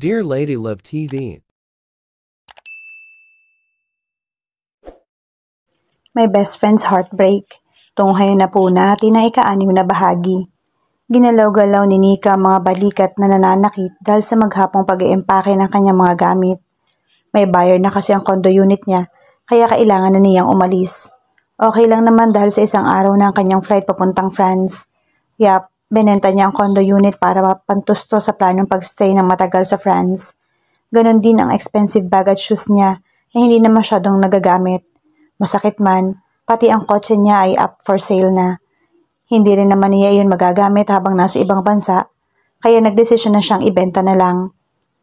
Dear Lady Love TV. My best friend's heartbreak. Tunghayan na po natin ang ika-6 na bahagi. Ginalaw-galaw ni Nika ang mga balikat na nananakit dahil sa maghapong pag-iempake ng kanyang mga gamit. May buyer na kasi ang condo unit niya, kaya kailangan na niyang umalis. Okay lang naman dahil sa isang araw na ang kanyang flight papuntang France. Yap, benenta niya ang condo unit para mapantusto sa planong pagstay ng matagal sa France. Ganon din ang expensive bag at shoes niya na hindi na masyadong nagagamit. Masakit man, pati ang kotse niya ay up for sale na. Hindi rin naman niya iyon magagamit habang nasa ibang bansa, kaya nagdesisyon na siyang ibenta na lang.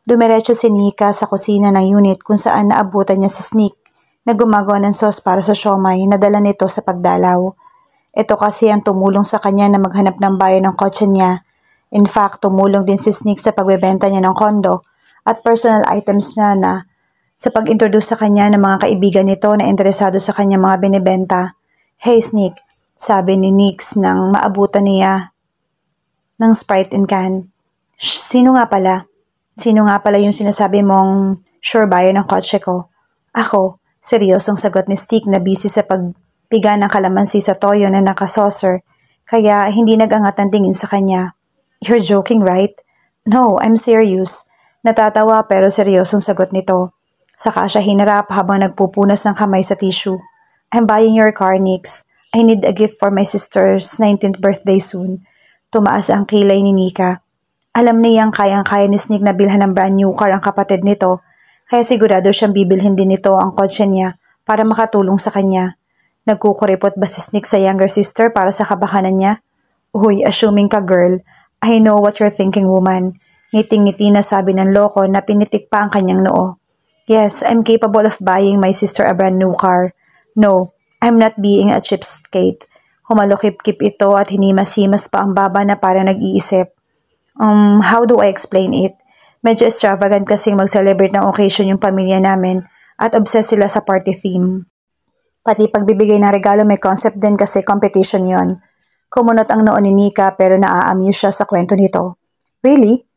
Dumiretso si Nika sa kusina ng unit kung saan naabutan niya si Sneak na gumagawa ng sauce para sa siomai na dala nito sa pagdalaw. Ito kasi ang tumulong sa kanya na maghanap ng buyer ng kotse niya. In fact, tumulong din si Sneak sa pagbebenta niya ng kondo at personal items niya na sa pag-introduce sa kanya ng mga kaibigan nito na interesado sa kanya mga binibenta. Hey Sneak, sabi ni Nix nang maabutan niya ng Sprite and can. Sino nga pala? Sino nga pala yung sinasabi mong sure buyer ng kotse ko? Ako, seryosong sagot ni Stick na busy sa pagpiga ng kalamansi sa toyo na nakasaucer, kaya hindi nag-angat ang tingin sa kanya. You're joking, right? No, I'm serious. Natatawa pero seryosong sagot nito. Saka siya hinarap habang nagpupunas ng kamay sa tissue. I'm buying your car, Nix. I need a gift for my sister's 19th birthday soon. Tumaas ang kilay ni Nika. Alam niyang kayang-kaya ni Sneak na bilhan ng brand new car ang kapatid nito, kaya sigurado siyang bibilhin din nito ang kotse niya para makatulong sa kanya. Nagkukuripot ba si Sneak sa younger sister para sa kabakanan niya? Uy, assuming ka girl. I know what you're thinking, woman. Ngiting-ngiti na sabi ng loko na pinitik pa ang kanyang noo. Yes, I'm capable of buying my sister a brand new car. No, I'm not being a cheapskate. Humalukip-kip ito at hinimas-himas pa ang baba na parang nag-iisip. How do I explain it? Medyo extravagant kasing mag-celebrate ng occasion yung pamilya namin at obsessed sila sa party theme. Pati pagbibigay ng regalo may concept din kasi competition yon. Kumunot ang noon ni Nika pero naa-amuse siya sa kwento nito. Really?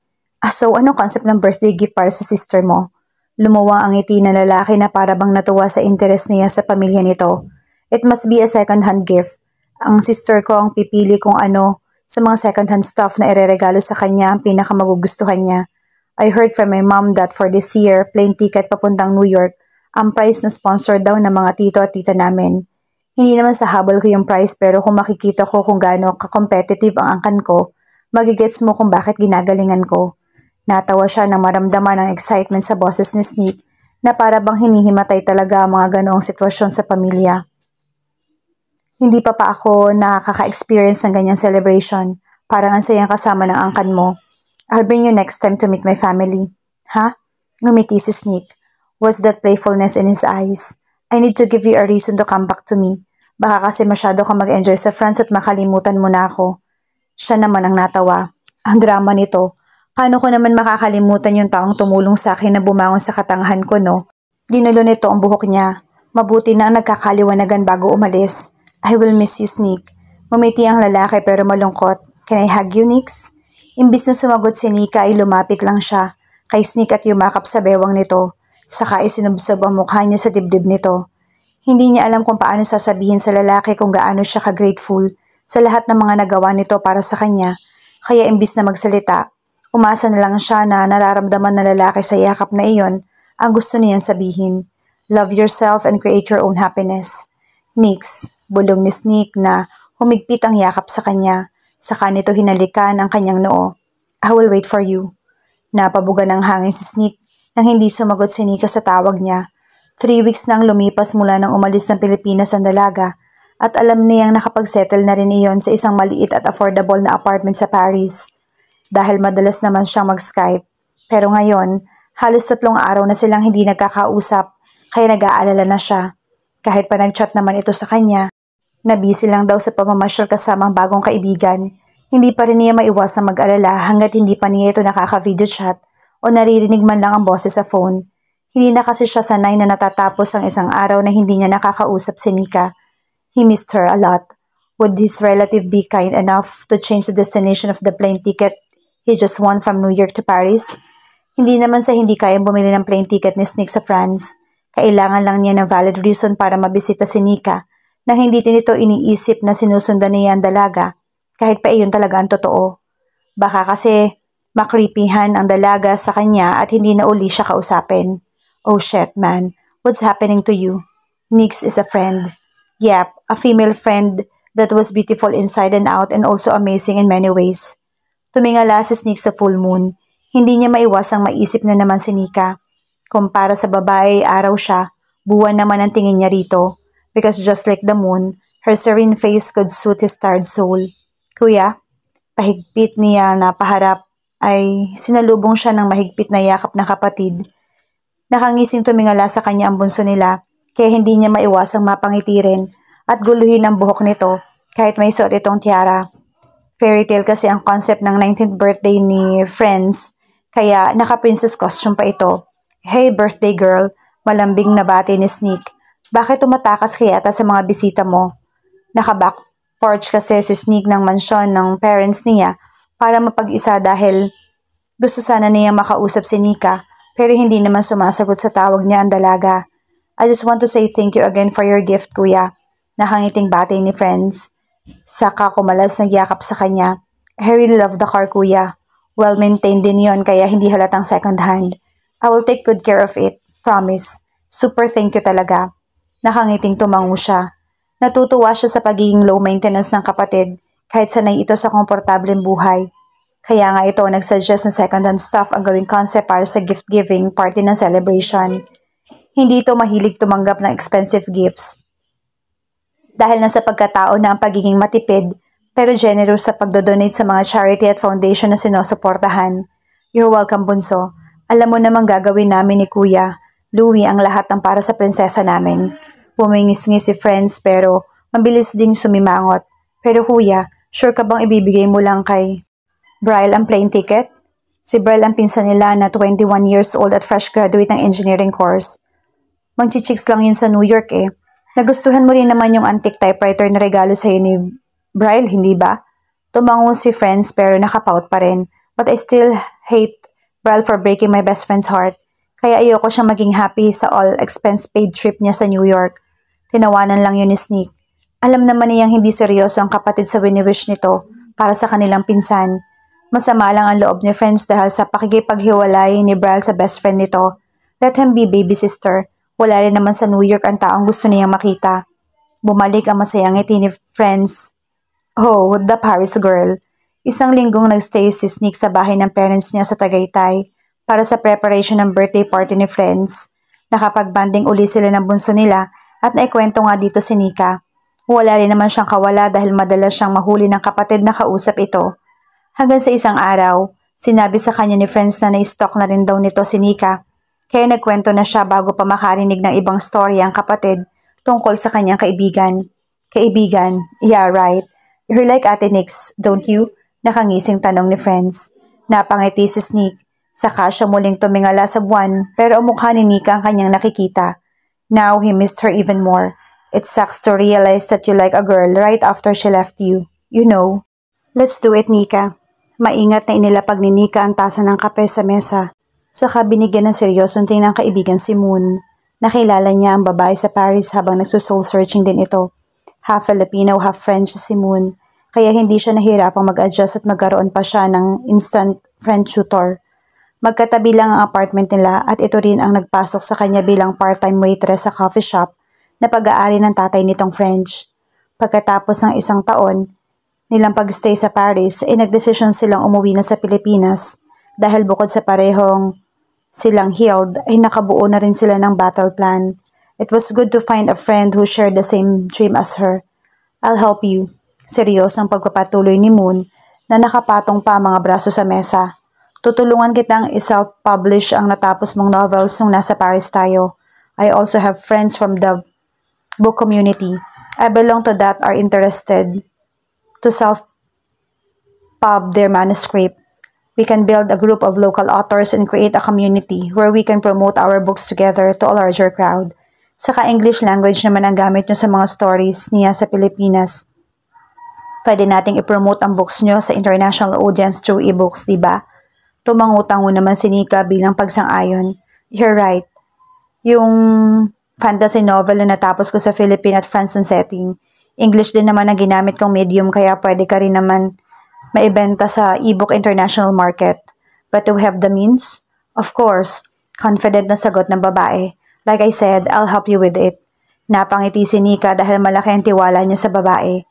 So anong concept ng birthday gift para sa sister mo? Lumuwang ang ngiti na lalaki na para bang natuwa sa interes niya sa pamilya nito. It must be a second-hand gift. Ang sister ko ang pipili kung ano sa mga second-hand stuff na ireregalo sa kanya ang pinakamagugustuhan niya. I heard from my mom that for this year, plane ticket papuntang New York, ang price na sponsor daw ng mga tito at tita namin. Hindi naman sa habol ko yung price pero kung makikita ko kung gaano ka-competitive ang angkan ko, magigets mo kung bakit ginagalingan ko. Natawa siya nang maramdaman ang excitement sa boses ni Sneak na para bang hinihimatay talaga ang mga ganoong sitwasyon sa pamilya. Hindi pa ako nakaka-experience ng ganyang celebration. Parang ang sayang kasama ng angkan mo. I'll bring you next time to meet my family. Ha? Ngumiti si Sneak. Was that playfulness in his eyes? I need to give you a reason to come back to me. Baka kasi masyado kang mag-enjoy sa France at makalimutan mo na ako. Siya naman ang natawa. Ang drama nito. Paano ko naman makakalimutan yung taong tumulong sa akin na bumangon sa katangahan ko, no? Ginulo nito ang buhok niya. Mabuti na ang nagkakaliwanagan bago umalis. I will miss you, Sneak. Ngumiti ang lalaki pero malungkot. Can I hug you, Nix? Imbis na sumagot si Nika ay lumapit lang siya kay Sneak at yumakap sa bewang nito. Saka isinubsob ang mukha niya sa dibdib nito. Hindi niya alam kung paano sasabihin sa lalaki kung gaano siya ka-grateful sa lahat ng mga nagawa nito para sa kanya. Kaya imbis na magsalita, umasa na lang siya na nararamdaman ng lalaki sa yakap na iyon ang gusto niyang sabihin. Love yourself and create your own happiness. Nix, bulong ni Sneak na humigpit ang yakap sa kanya. Saka nito hinalikan ang kanyang noo. I will wait for you. Napabuga ng hangin si Sneak nang hindi sumagot si Nika sa tawag niya. 3 weeks nang lumipas mula nang umalis ng Pilipinas ang dalaga at alam niyang nakapagsettle na rin iyon sa isang maliit at affordable na apartment sa Paris. Dahil madalas naman siyang mag-Skype. Pero ngayon, halos 3 araw na silang hindi nagkakausap kaya nag-aalala na siya. Kahit pa nag-chat naman ito sa kanya, na busy lang daw sa pamamasyal kasama ang bagong kaibigan, hindi pa rin niya maiwasang mag-alala hanggat hindi pa niya ito nakaka-video chat o naririnig man lang ang boses sa phone. Hindi na kasi siya sanay na natatapos ang isang araw na hindi niya nakakausap si Nika. He missed her a lot. Would his relative be kind enough to change the destination of the plane ticket he just won from New York to Paris? Hindi naman sa hindi kayang bumili ng plane ticket ni Sneak sa France. Kailangan lang niya ng valid reason para mabisita si Nika na hindi din ito iniisip na sinusundan niya ang dalaga kahit pa iyon talaga ang totoo. Baka kasi makripihan ang dalaga sa kanya at hindi na uli siya kausapin. Oh shit man, what's happening to you? Nix is a friend. Yep, a female friend that was beautiful inside and out and also amazing in many ways. Tumingala si Sneak sa full moon. Hindi niya maiwasang maisip na naman si Nika. Kung para sa babae araw siya, buwan naman ang tingin niya rito. Because just like the moon, her serene face could suit his tired soul. Kuya, pahigpit niya na paharap ay sinalubong siya ng mahigpit na yakap ng kapatid. Nakangising tumingala sa kanya ang bunso nila, kaya hindi niya maiwasang mapangiti rin at guluhin ang buhok nito kahit may suot itong tiara. Fairy tale kasi ang concept ng 19th birthday ni Friends, kaya naka-princess costume pa ito. Hey birthday girl, malambing na bati ni Sneak. Bakit tumatakas kaya ata sa mga bisita mo? Naka-back porch kasi si Sneak ng mansyon ng parents niya para mapag-isa dahil gusto sana niya makausap si Nika pero hindi naman sumasagot sa tawag niya ang dalaga. I just want to say thank you again for your gift, kuya. Nakangiting bati ni Friends. Saka kumalas nagyakap sa kanya. I really love the car, kuya. Well-maintained din yon kaya hindi halatang second hand. I will take good care of it. Promise. Super thank you talaga. Nakangiting tumango siya. Natutuwa siya sa pagiging low maintenance ng kapatid kahit sanay ito sa komportableng buhay. Kaya nga ito nagsuggest na second-hand stuff ang gawing concept para sa gift-giving party ng celebration. Hindi ito mahilig tumanggap ng expensive gifts. Dahil nasa pagkatao na ang pagiging matipid pero generous sa pagdodonate sa mga charity at foundation na sinusuportahan. You're welcome, bunso. Alam mo namang gagawin namin ni Kuya Louie ang lahat ng para sa prinsesa namin. Pumingis-ngis si Friends pero mabilis ding sumimangot. Pero kuya, sure ka bang ibibigay mo lang kay Bryle ang plane ticket? Si Bryle ang pinsan nila na 21 years old at fresh graduate ng engineering course. Magchichicks lang yun sa New York eh. Nagustuhan mo rin naman yung antique typewriter na regalo sa'yo ni Bryle, hindi ba? Tumango si Friends pero nakapout pa rin. But I still hate Bryle for breaking my best friend's heart. Kaya ayoko siyang maging happy sa all-expense-paid trip niya sa New York. Tinawanan lang yun ni Sneak. Alam naman niyang hindi seryoso ang kapatid sa wini-wish nito para sa kanilang pinsan. Masama lang ang loob ni Friends dahil sa pakikipaghiwalay ni Bryle sa best friend nito. Let him be baby sister. Wala rin naman sa New York ang taong gusto niyang makita. Bumalik ang masayang ngiti ni Friends. Oh, the Paris girl. Isang linggong nagstay si Sneak sa bahay ng parents niya sa Tagaytay para sa preparation ng birthday party ni Friends. Nakapag-banding uli sila ng bunso nila at naikwento nga dito si Nika. Wala rin naman siyang kawala dahil madalas siyang mahuli ng kapatid na kausap ito. Hanggang sa isang araw, sinabi sa kanya ni Friends na na-stalk na rin daw nito si Nika. Kaya nagkwento na siya bago pa makarinig ng ibang story ang kapatid tungkol sa kanyang kaibigan. Kaibigan? Yeah, right. You're like Ate Nix, don't you? Nakangising tanong ni Friends. Napangiti si Sneak. Saka siya muling tumingala sa buwan pero ang mukha ni Nika ang kanyang nakikita. Now he missed her even more. It sucks to realize that you like a girl right after she left you. You know. Let's do it, Nika. Maingat na inilapag ni Nika ang tasa ng kape sa mesa. Saka binigyan ng seryosong tingin ng kaibigan si Moon. Nakilala niya ang babae sa Paris habang nagsusoul searching din ito. Half Filipino, half French si Moon. Kaya hindi siya nahirapang mag-adjust at magkaroon pa siya ng instant French tutor. Magkatabi lang ang apartment nila at ito rin ang nagpasok sa kanya bilang part-time waitress sa coffee shop na pag-aari ng tatay nitong French. Pagkatapos ng isang taon, nilang pag-stay sa Paris ay nagdesisyon silang umuwi na sa Pilipinas dahil bukod sa parehong silang healed ay nakabuo na rin sila ng battle plan. It was good to find a friend who shared the same dream as her. I'll help you. Seryosang pagpapatuloy ni Moon na nakapatong pa ang mga braso sa mesa. Tutulungan kitang i-self-publish ang natapos mong novels nung nasa Paris tayo. I also have friends from the book community. I belong to that are interested to self-pub their manuscript. We can build a group of local authors and create a community where we can promote our books together to a larger crowd. Saka English language naman ang gamit nyo sa mga stories niya sa Pilipinas. Pwede nating i-promote ang books nyo sa international audience through e-books, diba? Tumangutango naman si Nika bilang pagsang-ayon. You're right. Yung fantasy novel na natapos ko sa Philippine at France ang setting. English din naman ang ginamit kong medium kaya pwede ka rin naman maibenta sa ebook international market. But do we have the means? Of course. Confident na sagot ng babae. Like I said, I'll help you with it. Napangiti si Nika dahil malaki ang tiwala niya sa babae.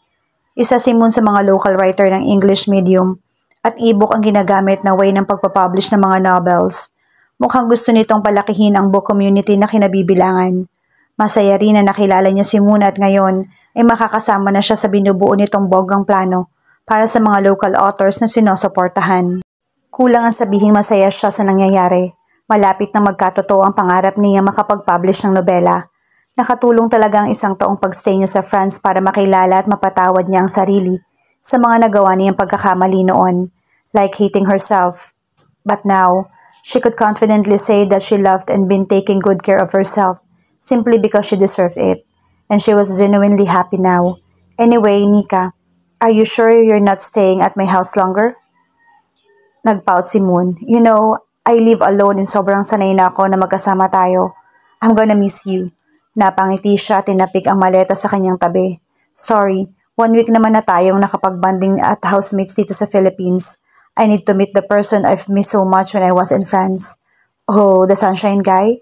Isa si Moon sa mga local writer ng English medium at ebook ang ginagamit na way ng pagpapublish ng mga novels. Mukhang gusto nitong palakihin ang book community na kinabibilangan. Masaya rin na nakilala niya si Moon at ngayon ay makakasama na siya sa binubuo nitong bonggang plano para sa mga local authors na sinusuportahan. Kulang ang sabihing masaya siya sa nangyayari. Malapit na magkatotoo ang pangarap niya makapag-publish ng nobela. Nakatulong talaga ang isang taong pagstay niya sa France para makilala at mapatawad niya ang sarili sa mga nagawa niyang pagkakamali noon, like hating herself. But now, she could confidently say that she loved and been taking good care of herself simply because she deserved it. And she was genuinely happy now. Anyway, Nika, are you sure you're not staying at my house longer? Nagpout si Moon. You know, I live alone and sobrang sanay na ako na magkasama tayo. I'm gonna miss you. Napangiti siya at tinapik ang maleta sa kanyang tabi. Sorry, 1 week naman na tayong nakapag-bonding at housemates dito sa Philippines. I need to meet the person I've missed so much when I was in France. Oh, the sunshine guy?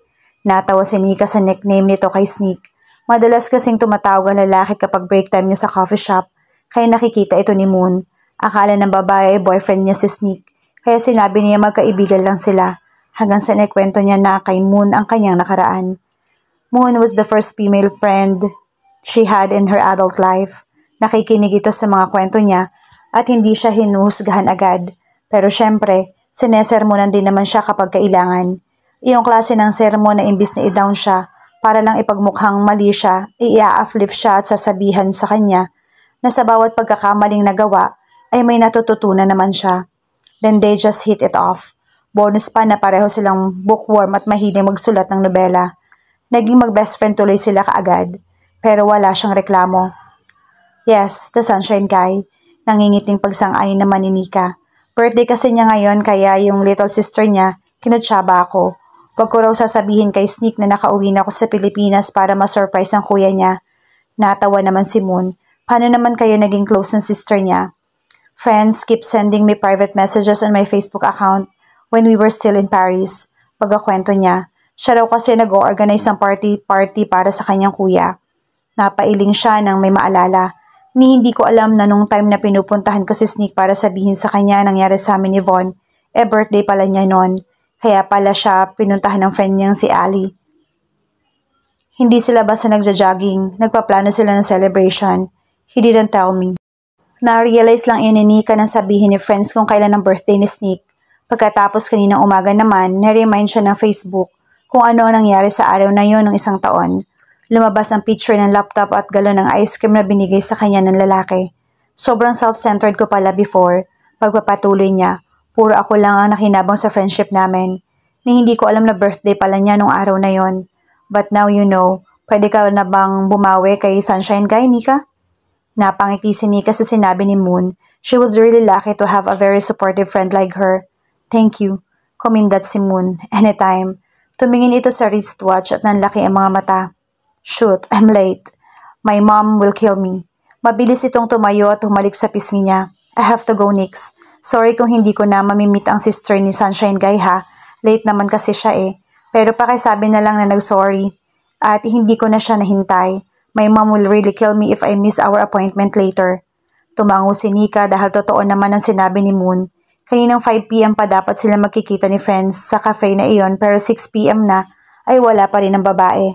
Natawa si Nika sa nickname nito kay Sneak. Madalas kasing tumatawag ang lalaki kapag break time niya sa coffee shop, kaya nakikita ito ni Moon. Akala ng babae boyfriend niya si Sneak, kaya sinabi niya magkaibigan lang sila, hanggang sa naikwento niya na kay Moon ang kanyang nakaraan. Moon was the first female friend she had in her adult life. Nakikinig ito sa mga kwento niya at hindi siya hinuhusgahan agad. Pero syempre, sinesermonan din naman siya kapag kailangan. Iyong klase ng sermon na imbis na i-down siya para lang ipagmukhang mali siya, i-uplift siya at sasabihan sa kanya na sa bawat pagkakamaling nagawa ay may natututunan naman siya. Then they just hit it off. Bonus pa na pareho silang bookworm at mahilig magsulat ng nobela. Naging mag-best friend tuloy sila kaagad, pero wala siyang reklamo. Yes, the sunshine guy. Nangingiting pagsang-ayon naman ni Nika. Birthday kasi niya ngayon kaya yung little sister niya, kinutsaba ako. Huwag ko raw sasabihin kay Sneak na nakauwi na ako sa Pilipinas para ma-surprise ang kuya niya. Natawa naman si Moon. Paano naman kayo naging close ng sister niya? Friends keep sending me private messages on my Facebook account when we were still in Paris. Pagkakwento niya. Siya raw kasi nag-organize ng party para sa kanyang kuya. Napailing siya nang may maalala. Hindi ko alam na nung time na pinupuntahan ko si Sneak para sabihin sa kanya nangyari sa amin ni Von, birthday pala niya noon. Kaya pala siya pinuntahan ng friend niyang si Ali. Hindi sila basta nagja-jogging, nagpaplano sila ng celebration. He didn't tell me. Na-realize lang ni Nika nang sabihin ni friends kung kailan ang birthday ni Sneak. Pagkatapos kaninang umaga naman, na-remind siya ng Facebook kung ano ang nangyari sa araw na yon ng isang taon. Lumabas ang picture ng laptop at galon ng ice cream na binigay sa kanya ng lalaki. Sobrang self-centered ko pala before. Pagpapatuloy niya, puro ako lang ang nakinabang sa friendship namin. Ni hindi ko alam na birthday pala niya nung araw na yon. But now you know, pwede ka na bang bumawi kay Sunshine Guy, Nika? Napangiti si Nika sa sinabi ni Moon. She was really lucky to have a very supportive friend like her. Thank you. Kumindat si Moon. Anytime. Tumingin ito sa wristwatch at nanlaki ang mga mata. Shoot, I'm late. My mom will kill me. Mabilis itong tumayo at humalik sa pisngi niya. I have to go, Nix. Sorry kung hindi ko na mamimit ang sister ni Sunshine Guy ha. Late naman kasi siya Pero pakisabi na lang na nag-sorry. At hindi ko na siya nahintay. My mom will really kill me if I miss our appointment later. Tumango si Nika dahil totoo naman ang sinabi ni Moon. Kaninang 5 p.m. pa dapat sila magkikita ni friends sa cafe na iyon pero 6 p.m. na ay wala pa rin ang babae.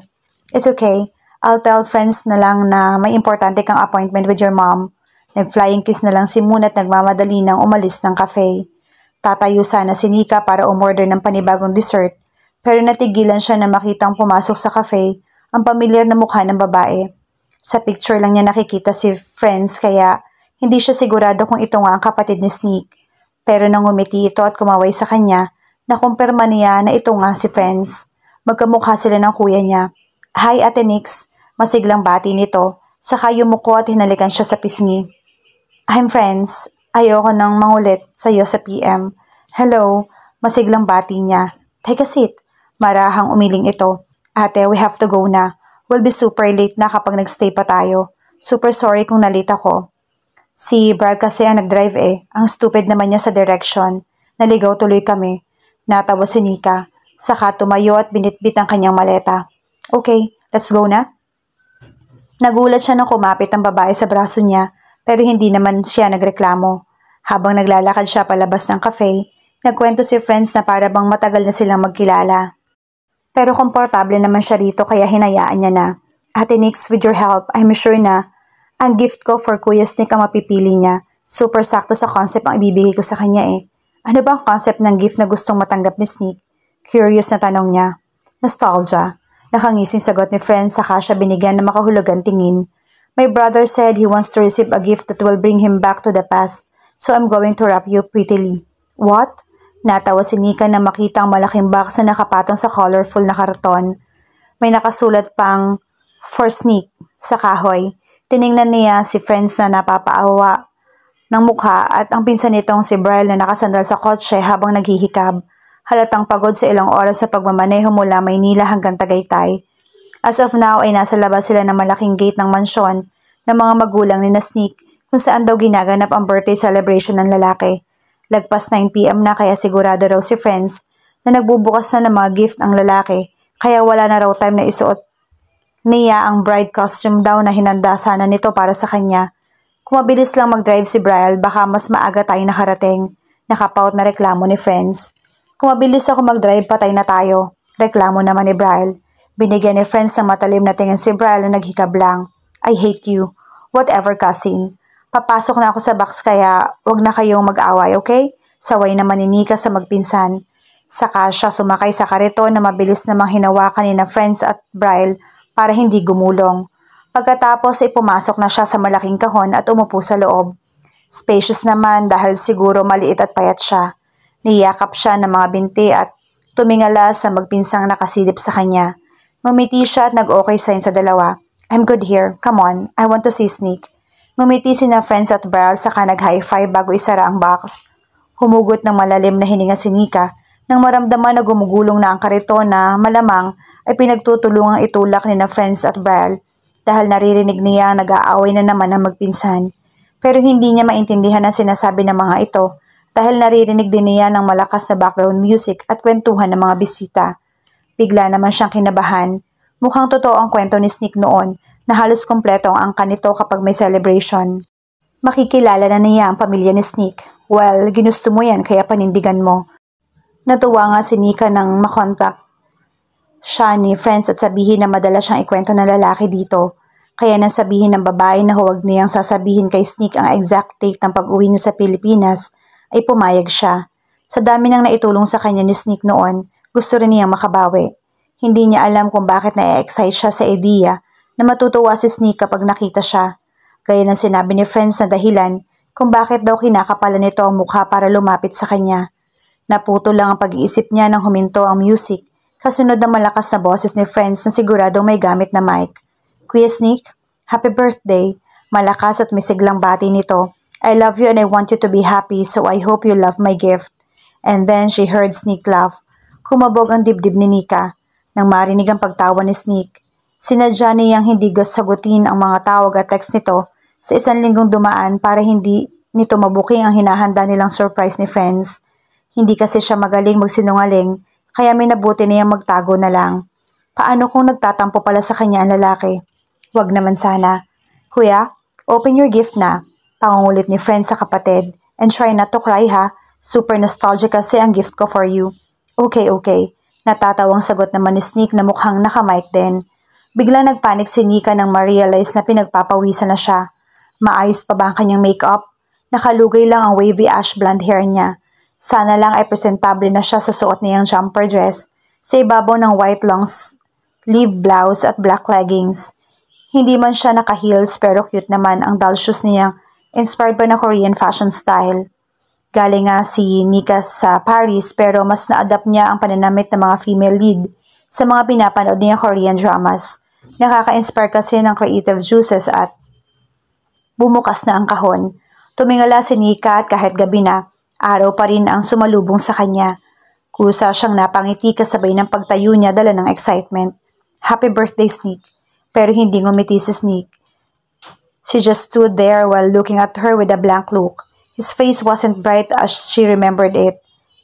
It's okay. I'll tell friends na lang na may importante kang appointment with your mom. Nag-flying kiss na lang si Moon at nagmamadali nang umalis ng cafe. Tatayo sana si Nika para umorder ng panibagong dessert pero natigilan siya na makitang pumasok sa cafe ang pamilyar na mukha ng babae. Sa picture lang niya nakikita si friends kaya hindi siya sigurado kung ito nga ang kapatid ni Sneak. Pero nang umiti ito at kumaway sa kanya, nakumpirma niya na ito nga si friends. Magkamukha sila ng kuya niya. Hi Ate Nix, masiglang bati nito, saka yumuko at hinalikan siya sa pisngi. I'm friends, ayoko nang mangulit sa iyo sa PM. Hello, Masiglang bati niya. Take a seat. Marahang umiling ito. Ate, we have to go na. We'll be super late na kapag nagstay pa tayo. Super sorry kung nalate ako. Si Brad kasi ang nag-drive eh. Ang stupid naman niya sa direction. Naligaw tuloy kami. Natawa si Nika. Saka tumayo at binitbit ang kanyang maleta. Okay, let's go na. Nagulat siya nang kumapit ang babae sa braso niya, pero hindi naman siya nagreklamo. Habang naglalakad siya palabas ng cafe, nagkwento si Friends na para bang matagal na silang magkilala. Pero komportable naman siya rito kaya hinayaan niya na. Ate Nix, with your help, I'm sure na ang gift ko for Kuya Sneak ang mapipili niya. Super sakto sa concept ang ibibigay ko sa kanya eh. Ano ba ang concept ng gift na gustong matanggap ni Sneak? Curious na tanong niya. Nostalgia. Nakangising sagot ni Friends saka siya binigyan ng makahulugan tingin. My brother said he wants to receive a gift that will bring him back to the past, so I'm going to wrap you prettily. What? Natawa si Nika na makita ang malaking box na nakapatong sa colorful na karton. May nakasulat pang for Sneak sa kahoy. Tiningnan niya si Friends na napapaawa ng mukha at ang pinsan nitong si Brian na nakasandal sa kotse habang naghihikab. Halatang pagod sa ilang oras sa pagmamaneho mula Maynila hanggang Tagaytay. As of now ay nasa labas sila ng malaking gate ng mansyon ng mga magulang ni na Sneak kung saan daw ginaganap ang birthday celebration ng lalaki. Lagpas 9 p.m. na kaya sigurado raw si Friends na nagbubukas na ng mga gift ang lalaki kaya wala na raw time na isuot niya ang bride costume daw na hinanda sana nito para sa kanya. Kung mabilis lang mag-drive si Brian baka mas maaga tayo nakarating. Nakapaut na reklamo ni Friends. Kung mabilis ako mag-drive, patay na tayo. Reklamo naman ni Brian. Binigyan ni Friends ng matalim na tingin si Brian na naghikab lang. I hate you. Whatever, cousin. Papasok na ako sa box kaya wag na kayong mag-away, okay? Saway naman ni Nika sa magpinsan. Saka siya sumakay sa kariton na mabilis namang hinawakan ni na Friends at Brian para hindi gumulong. Pagkatapos ay pumasok na siya sa malaking kahon at umupo sa loob. Spacious naman dahil siguro maliit at payat siya. Niyakap siya ng mga binti at tumingala sa magpinsang nakasilip sa kanya. Ngumiti siya at nag-okay sign sa dalawa. I'm good here. Come on. I want to see Sneak. Ngumiti si na Friends at Brian saka nag-high five bago isara ang box. Humugot ng malalim na hininga si Nika nang maramdaman na gumugulong na ang kariton na malamang ay pinagtutulungang itulak ni na Friends at Brian dahil naririnig niya nag-aaway na naman ang magpinsan. Pero hindi niya maintindihan ang sinasabi ng mga ito dahil naririnig din niya ng malakas na background music at kwentuhan ng mga bisita. Bigla naman siyang kinabahan. Mukhang totoo ang kwento ni Sneak noon na halos kompleto ang angka nito kapag may celebration. Makikilala na niya ang pamilya ni Sneak. Well, ginusto mo yan kaya panindigan mo. Natuwa nga si Nika nang makontak siya ni Friends at sabihin na madala siyang ikwento ng lalaki dito. Kaya nang sabihin ng babae na huwag niyang sasabihin kay Sneak ang exact date ng pag-uwi niya sa Pilipinas, ay pumayag siya. Sa dami nang naitulong sa kanya ni Sneak noon, gusto rin niyang makabawi. Hindi niya alam kung bakit na-excite siya sa idea na matutuwa si Sneak kapag nakita siya. Gaya ng sinabi ni Friends na dahilan kung bakit daw kinakapalan nito ang mukha para lumapit sa kanya. Naputo lang ang pag-iisip niya nang huminto ang music, kasunod ng malakas na boses ni Friends na siguradong may gamit na mic. Kuya Sneak, happy birthday! Malakas at misiglang bati nito. I love you and I want you to be happy so I hope you love my gift. And then she heard Sneak laugh. Kumabog ang dibdib ni Nika nang marinig ang pagtawa ni Sneak. Sinadya niyang hindi sagutin ang mga tawag at text nito sa isang linggong dumaan para hindi nito mabuking ang hinahanda nilang surprise ni Friends. Hindi kasi siya magaling magsinungaling kaya may nabuti niyang magtago na lang. Paano kung nagtatampo pala sa kanya ang lalaki? Wag naman sana. Kuya, open your gift na. Pangungulit ni Friends sa kapatid. And try not to cry ha. Super nostalgic kasi ang gift ko for you. Okay. Natatawang sagot naman ni Sneak na mukhang nakamike din. Bigla nagpanik si Nika nang ma-realize na pinagpapawisan na siya. Maayos pa ba ang kanyang makeup? Nakalugay lang ang wavy ash blonde hair niya. Sana lang ay presentable na siya sa suot niyang jumper dress sa ibabaw ng white long sleeve blouse at black leggings. Hindi man siya naka-heels pero cute naman ang doll shoes niyang inspired pa ng Korean fashion style. Galing nga si Nika sa Paris pero mas na-adapt niya ang pananamit ng mga female lead sa mga pinapanood niyang Korean dramas. Nakaka-inspire kasi ng creative juices at bumukas na ang kahon. Tumingala si Nika at kahit gabi na, araw pa rin ang sumalubong sa kanya. Kusa siyang napangiti kasabay ng pagtayo niya dala ng excitement. Happy birthday, Sneak. Pero hindi ngumiti si Sneak. She just stood there while looking at her with a blank look. His face wasn't bright as she remembered it.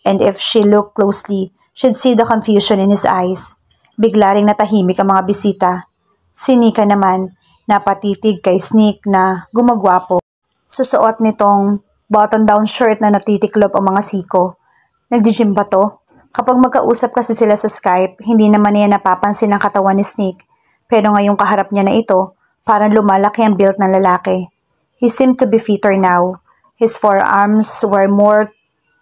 And if she looked closely, she'd see the confusion in his eyes. Bigla ring natahimik ang mga bisita. Si Nika naman, napatitig kay Sneak na gumagwapo. Susuot nitong button-down shirt na natitiklop ang mga siko. Nagdi-gym ba to? Kapag magkausap kasi sila sa Skype, hindi naman niya napapansin ang katawan ni Sneak. Pero ngayong kaharap niya na ito, parang lumalaki ang build ng lalaki. He seemed to be fitter now. His forearms were more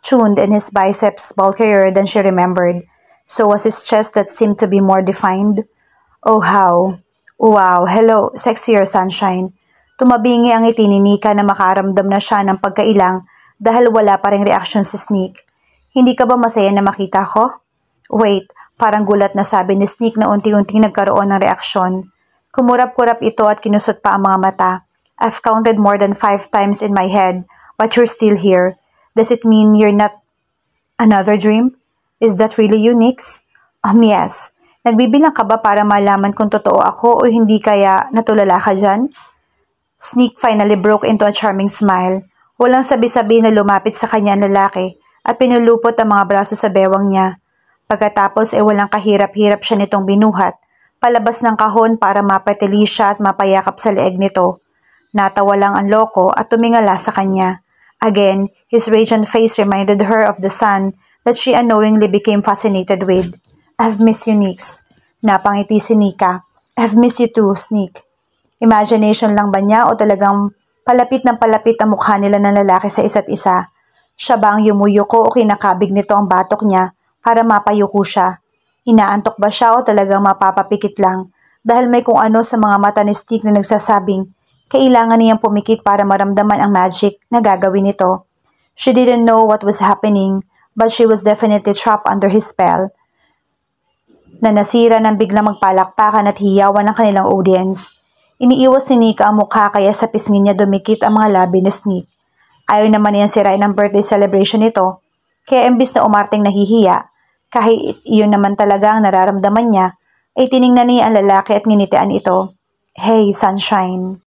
tuned and his biceps bulkier than she remembered. So was his chest that seemed to be more defined. Oh how! Wow, hello, sexier sunshine. Tumabingi ang ngiti ni Nika na makaramdam na siya ng pagkailang dahil wala pa ring reaksyon si Sneak. Hindi ka ba masaya na makita ko? Wait, parang gulat na sabi ni Sneak na unti-unting nagkaroon ng reaksyon. Kumurap-kurap ito at kinusot pa ang mga mata. I've counted more than 5 times in my head, but you're still here. Does it mean you're not another dream? Is that really you, Nix? Yes. Nagbibilang ka ba para malaman kung totoo ako o hindi kaya natulala ka dyan? Sneak finally broke into a charming smile. Walang sabi-sabi na lumapit sa kanya ang lalaki at pinulupot ang mga braso sa bewang niya. Pagkatapos walang kahirap-hirap siya nitong binuhat, palabas ng kahon para mapatili siya at mapayakap sa leeg nito. Natawa lang ang loko at tumingala sa kanya. Again, his radiant face reminded her of the sun that she unknowingly became fascinated with. I've missed you, Nix. Napangiti si Nika. I've missed you too, Sneak. Imagination lang ba niya o talagang palapit ng palapit ang mukha nila ng lalaki sa isa't isa? Siya ba ang yumuyuko o kinakabig nito ang batok niya para mapayuko siya? Inaantok ba siya o talagang mapapapikit lang? Dahil may kung ano sa mga mata ni Sneak na nagsasabing kailangan niyang pumikit para maramdaman ang magic na gagawin nito. She didn't know what was happening, but she was definitely trapped under his spell. Na nasira ng biglang magpalakpakan at hiyawan ng kanilang audience. Iniiwas ni Nika ang mukha kaya sa pisngi niya dumikit ang mga labi ni Sneak. Ayaw naman niyang sirain ang birthday celebration nito, kaya imbis na umarting nahihiya, kahit iyon naman talaga ang nararamdaman niya, ay tiningnan niya ang lalaki at nginitian ito. Hey, sunshine.